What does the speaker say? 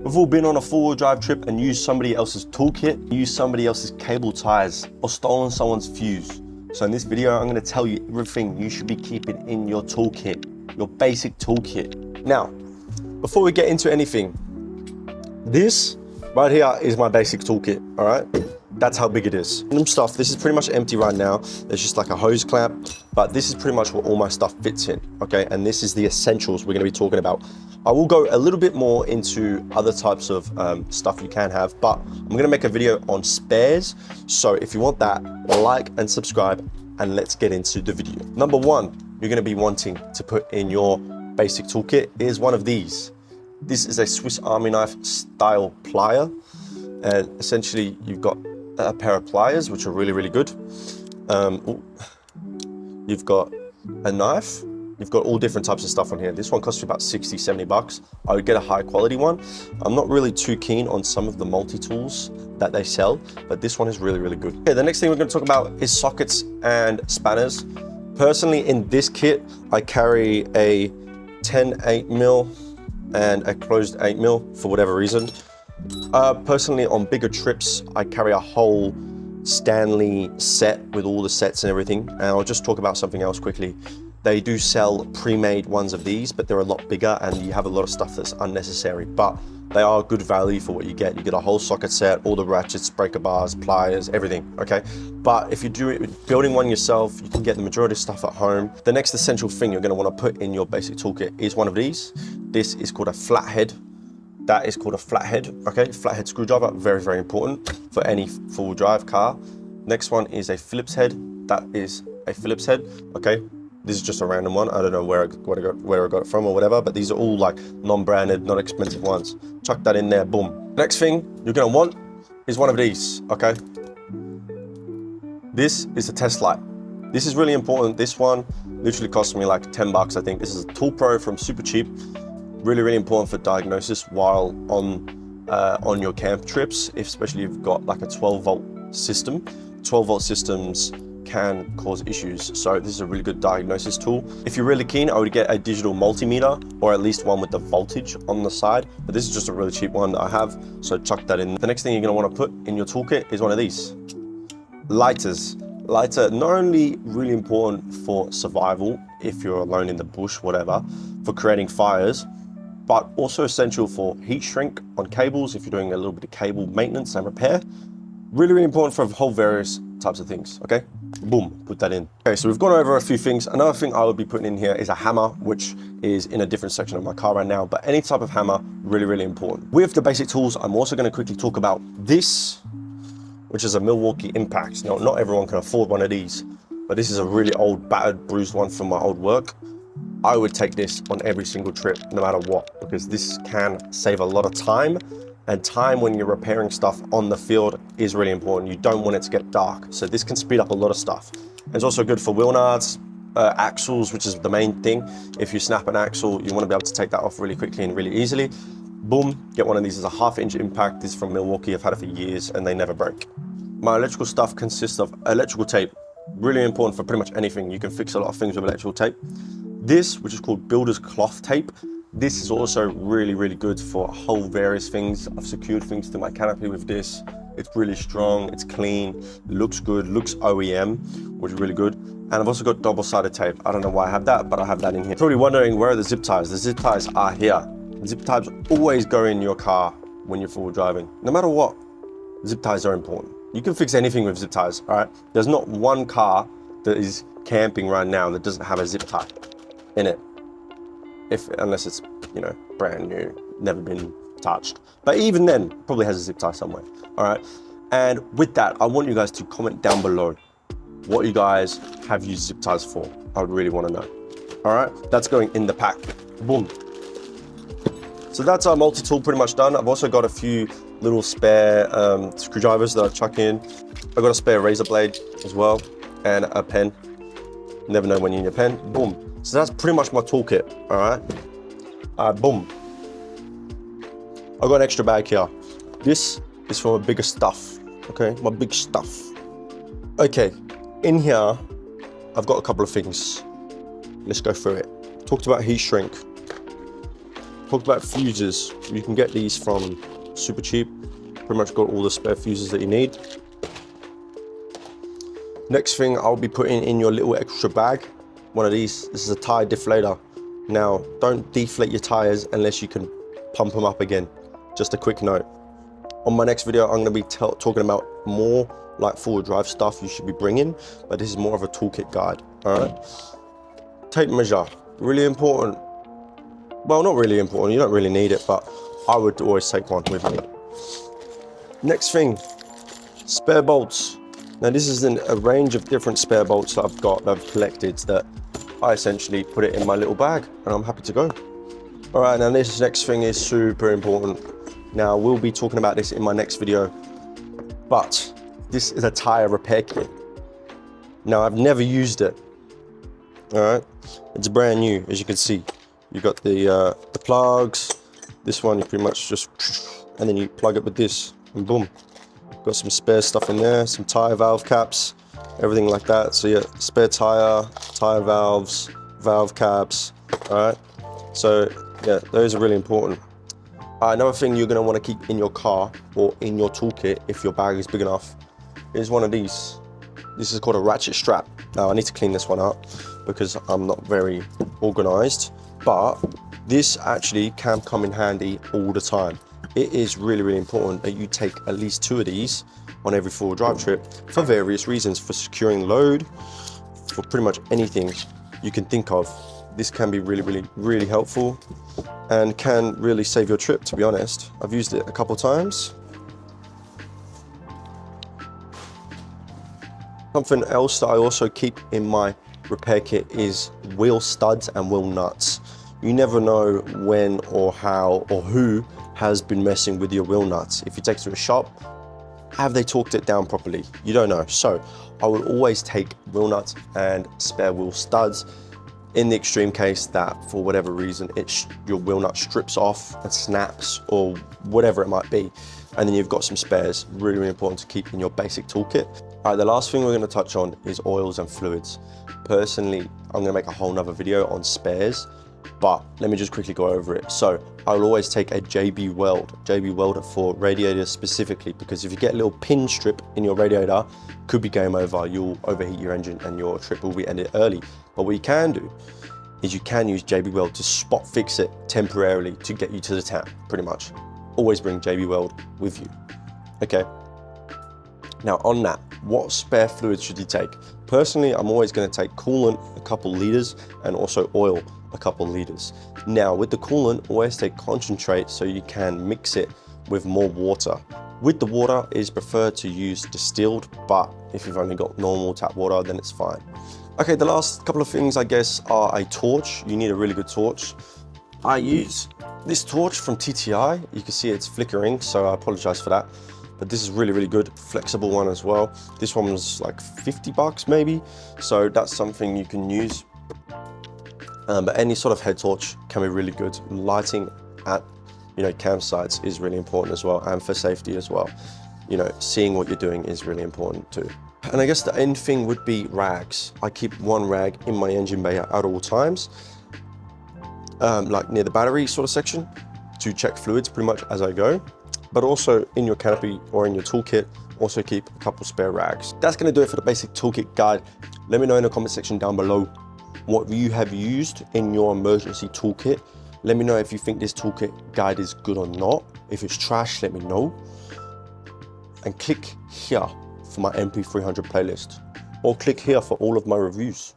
We've all been on a four-wheel drive trip and used somebody else's toolkit, used somebody else's cable ties, or stolen someone's fuse. So in this video, I'm gonna tell you everything you should be keeping in your toolkit, your basic toolkit. Now, before we get into anything, this right here is my basic toolkit, all right? That's how big it is. Random stuff, this is pretty much empty right now. There's just like a hose clamp, but this is pretty much what all my stuff fits in, okay? And this is the essentials we're gonna be talking about. I will go a little bit more into other types of stuff you can have, but I'm gonna make a video on spares. So if you want that, like and subscribe, and let's get into the video. Number one, you're gonna be wanting to put in your basic toolkit is one of these. This is a Swiss Army knife style plier. And essentially you've got a pair of pliers, which are really, really good. You've got a knife. You've got all different types of stuff on here. This one costs you about 60, 70 bucks. I would get a high quality one. I'm not really too keen on some of the multi-tools that they sell, but this one is really, really good. Okay, the next thing we're gonna talk about is sockets and spanners. Personally, in this kit, I carry a 10 8mm and a closed 8mm for whatever reason. Personally, on bigger trips, I carry a whole Stanley set with all the sets and everything. And I'll just talk about something else quickly. They do sell pre-made ones of these, but they're a lot bigger and you have a lot of stuff that's unnecessary, but they are good value for what you get. You get a whole socket set, all the ratchets, breaker bars, pliers, everything, okay? But if you do it building one yourself, you can get the majority of stuff at home. The next essential thing you're gonna wanna put in your basic toolkit is one of these. This is called a flathead. That is called a flathead, okay? Flathead screwdriver, very, very important for any four-wheel drive car. Next one is a Phillips head. That is a Phillips head, okay? This is just a random one. I don't know where I got it from or whatever, but these are all like non-branded, not expensive ones. Chuck that in there, boom. Next thing you're gonna want is one of these, okay? This is a test light. This is really important. This one literally cost me like 10 bucks, I think. This is a Tool Pro from Super Cheap. Really, really important for diagnosis while on your camp trips, especially if you've got like a 12-volt system. 12-volt systems can cause issues, so this is a really good diagnosis tool. If you're really keen, I would get a digital multimeter or at least one with the voltage on the side, but this is just a really cheap one that I have, so chuck that in. The next thing you're going to want to put in your toolkit is one of these. Lighters. Lighter, not only really important for survival if you're alone in the bush, whatever, for creating fires, but also essential for heat shrink on cables if you're doing a little bit of cable maintenance and repair. Really, really important for a whole various types of things, okay? Boom, put that in. Okay, so we've gone over a few things. Another thing I would be putting in here is a hammer, which is in a different section of my car right now, but any type of hammer, really, really important. With the basic tools, I'm also gonna quickly talk about this, which is a Milwaukee Impact. Now, not everyone can afford one of these, but this is a really old, battered, bruised one from my old work. I would take this on every single trip, no matter what, because this can save a lot of time. And time when you're repairing stuff on the field is really important. You don't want it to get dark. So this can speed up a lot of stuff. It's also good for wheel nuts, axles, which is the main thing. If you snap an axle, you want to be able to take that off really quickly and really easily. Boom, get one of these as a 1/2-inch Impact. This is from Milwaukee. I've had it for years and they never break. My electrical stuff consists of electrical tape. Really important for pretty much anything. You can fix a lot of things with electrical tape. This, which is called builder's cloth tape. This is also really, really good for whole various things. I've secured things to my canopy with this. It's really strong, it's clean, looks good, looks OEM, which is really good. And I've also got double-sided tape. I don't know why I have that, but I have that in here. Probably wondering, where are the zip ties? The zip ties are here. The zip ties always go in your car when you're forward driving. No matter what, zip ties are important. You can fix anything with zip ties, all right? There's not one car that is camping right now that doesn't have a zip tie in it. Unless it's, you know, brand new, never been touched. But even then, probably has a zip tie somewhere, all right? And with that, I want you guys to comment down below what you guys have used zip ties for. I would really want to know, all right? That's going in the pack, boom. So that's our multi-tool pretty much done. I've also got a few little spare screwdrivers that I chuck in. I've got a spare razor blade as well, and a pen. Never know when you need a pen, boom. So that's pretty much my toolkit, all right? Boom. I've got an extra bag here. This is for my bigger stuff, okay? My big stuff. Okay, in here, I've got a couple of things. Let's go through it. Talked about heat shrink. talk about fuses. You can get these from super cheap. Pretty much got all the spare fuses that you need. Next thing I'll be putting in your little extra bag, one of these. This is a tire deflator. Now, don't deflate your tires unless you can pump them up again. Just a quick note. On my next video, I'm going to be talking about more like four-wheel drive stuff you should be bringing, but this is more of a toolkit guide. All right. Tape measure, really important. Well, not really important. You don't really need it, but I would always take one with me. Next thing, spare bolts. Now, this is a range of different spare bolts that I've got, that I've collected, that I essentially put it in my little bag, and I'm happy to go. All right, now this next thing is super important. Now, we'll be talking about this in my next video, but this is a tire repair kit. Now, I've never used it. All right, it's brand new, as you can see. You've got the plugs. This one, you pretty much just, and then you plug it with this, and boom. Got some spare stuff in there, some tire valve caps, everything like that. So yeah, spare tire valves, valve caps, all right? So yeah, those are really important. Another thing you're gonna wanna keep in your car or in your toolkit, if your bag is big enough, is one of these. This is called a ratchet strap. Now I need to clean this one up because I'm not very organized, but this actually can come in handy all the time. It is really, really important that you take at least 2 of these on every four-wheel drive trip for various reasons, for securing load, for pretty much anything you can think of. This can be really, really, really helpful and can really save your trip, to be honest. I've used it a couple times. Something else that I also keep in my repair kit is wheel studs and wheel nuts. You never know when or how or who has been messing with your wheel nuts. If you take it to a shop, have they torqued it down properly? You don't know. So I would always take wheel nuts and spare wheel studs in the extreme case that for whatever reason your wheel nut strips off and snaps or whatever it might be. And then you've got some spares, really, really important to keep in your basic toolkit. All right, the last thing we're gonna touch on is oils and fluids. Personally, I'm gonna make a whole nother video on spares, but let me just quickly go over it. So I'll always take a JB Weld for radiators specifically, because if you get a little pin strip in your radiator, could be game over. You'll overheat your engine and your trip will be ended early. But what you can do is you can use JB Weld to spot fix it temporarily to get you to the town, pretty much. Always bring JB Weld with you. Okay. Now on that, what spare fluids should you take? Personally, I'm always gonna take coolant, a couple liters, and also oil, a couple liters. Now with the coolant, always take concentrate so you can mix it with more water. With the water, it is preferred to use distilled, but if you've only got normal tap water, then it's fine. Okay, the last couple of things I guess are a torch. You need a really good torch. I use this torch from TTI. You can see it's flickering, so I apologize for that. But this is really, really good, flexible one as well. This one was like 50 bucks maybe. So that's something you can use. But any sort of head torch can be really good. Lighting at campsites is really important as well, and for safety as well. Seeing what you're doing is really important too. And I guess the end thing would be rags. I keep one rag in my engine bay at all times, like near the battery sort of section, to check fluids pretty much as I go. But also in your canopy or in your toolkit, also keep a couple spare rags. That's gonna do it for the basic toolkit guide. Let me know in the comment section down below what you have used in your emergency toolkit. Let me know if you think this toolkit guide is good or not. If it's trash, let me know. And click here for my MP300 playlist, or click here for all of my reviews.